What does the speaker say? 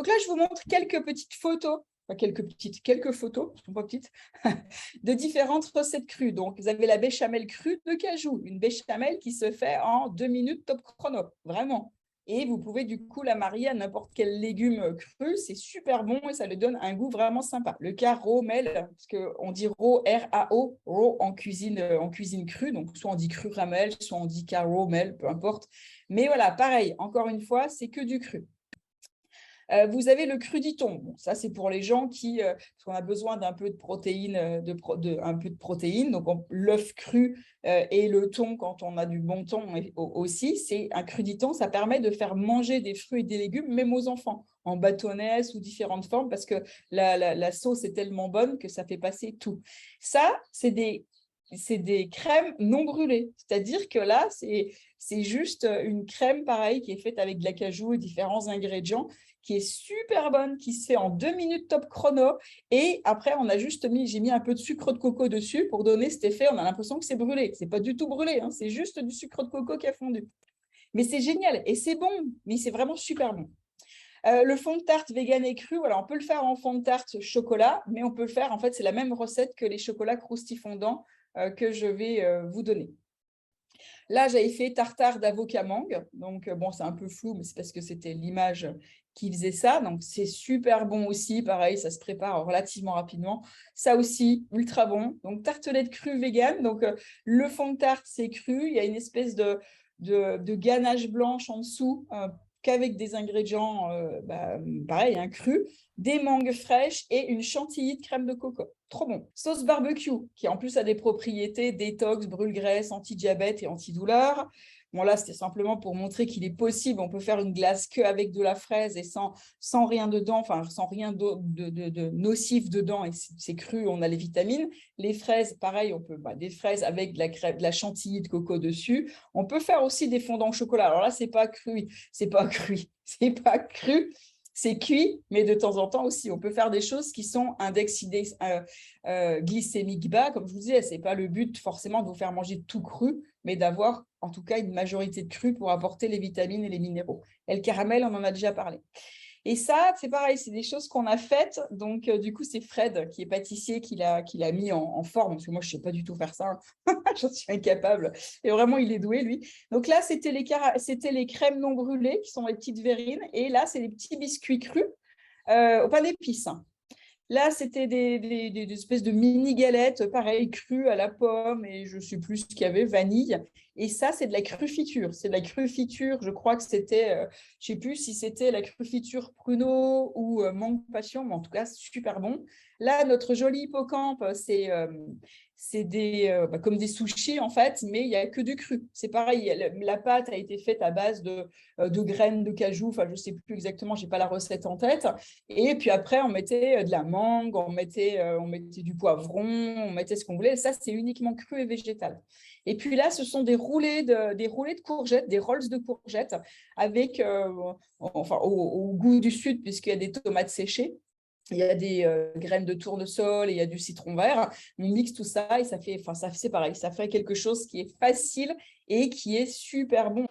Donc là, je vous montre quelques petites photos, enfin quelques photos, elles sont pas petites, de différentes recettes crues. Donc, vous avez la béchamel crue de cajou, une béchamel qui se fait en 2 minutes top chrono, vraiment. Et vous pouvez du coup la marier à n'importe quel légume cru, c'est super bon et ça lui donne un goût vraiment sympa. Le caramel, parce qu'on dit raw, R-A-O, raw en cuisine crue, donc soit on dit cru ramel, soit on dit caramel, peu importe. Mais voilà, pareil, encore une fois, c'est que du cru. Vous avez le cruditon. Bon, ça, c'est pour les gens qui parce qu'on a besoin d'un peu de protéines, un peu de protéines. Donc, l'œuf cru et le thon, quand on a du bon thon aussi, c'est un cruditon. Ça permet de faire manger des fruits et des légumes, même aux enfants, en bâtonnets sous différentes formes, parce que la sauce est tellement bonne que ça fait passer tout. Ça, c'est des crèmes non brûlées. C'est-à-dire que là, c'est juste une crème, pareil, qui est faite avec de la cajou et différents ingrédients, qui est super bonne, qui se fait en 2 minutes top chrono. Et après, j'ai mis un peu de sucre de coco dessus pour donner cet effet. On a l'impression que c'est brûlé. C'est pas du tout brûlé, hein, c'est juste du sucre de coco qui a fondu. Mais c'est génial et c'est bon, mais c'est vraiment super bon. Le fond de tarte vegan et cru, voilà, on peut le faire en fond de tarte chocolat, mais on peut le faire, en fait, c'est la même recette que les chocolats croustilles fondants que je vais vous donner. Là, j'avais fait tartare d'avocat mangue. Donc, bon, c'est un peu flou, mais c'est parce que c'était l'image qui faisait ça. Donc, c'est super bon aussi. Pareil, ça se prépare relativement rapidement. Ça aussi, ultra bon. Donc, tartelette crue vegan. Donc, le fond de tarte, c'est cru. Il y a une espèce de ganache blanche en dessous qu'avec des ingrédients, pareil, hein, crus, des mangues fraîches et une chantilly de crème de coco. Trop bon. Sauce barbecue, qui en plus a des propriétés détox, brûle-graisse, anti-diabète et anti-douleur. Bon, là, c'était simplement pour montrer qu'il est possible. On peut faire une glace qu'avec de la fraise et sans rien dedans, enfin, sans rien de nocif dedans. Et c'est cru, on a les vitamines. Les fraises, pareil, on peut des fraises avec de la chantilly de coco dessus. On peut faire aussi des fondants au chocolat. Alors là, c'est pas cru, c'est pas cru, c'est pas cru. C'est cuit, mais de temps en temps aussi, on peut faire des choses qui sont index glycémique bas. Comme je vous disais, ce n'est pas le but forcément de vous faire manger tout cru, mais d'avoir en tout cas une majorité de cru pour apporter les vitamines et les minéraux. Et le caramel, on en a déjà parlé. Et ça, c'est pareil, c'est des choses qu'on a faites. Donc, du coup, c'est Fred, qui est pâtissier, qui l'a mis en forme. Parce que moi, je ne sais pas du tout faire ça. J'en suis incapable. Et vraiment, il est doué, lui. Donc là, c'était les crèmes non brûlées, qui sont les petites verrines. Et là, c'est les petits biscuits crus au pain d'épices. Là, c'était des espèces de mini-galettes, pareil, crues à la pomme et je ne sais plus ce qu'il y avait, vanille. Et ça, c'est de la crufiture. C'est de la crufiture, je crois que c'était, je ne sais plus si c'était la crufiture pruneau ou mangue passion, mais en tout cas, super bon. Là, notre joli hippocampe, c'est comme des sushis, en fait, mais il n'y a que du cru. C'est pareil, la pâte a été faite à base de graines de cajou, enfin, je ne sais plus exactement, je n'ai pas la recette en tête. Et puis après, on mettait de la mangue, on mettait du poivron, on mettait ce qu'on voulait. Et ça, c'est uniquement cru et végétal. Et puis là, ce sont des roulés de courgettes, des rolls de courgettes avec, au goût du sud, puisqu'il y a des tomates séchées. Il y a des graines de tournesol et il y a du citron vert. On mixe tout ça et c'est pareil, ça fait quelque chose qui est facile et qui est super bon.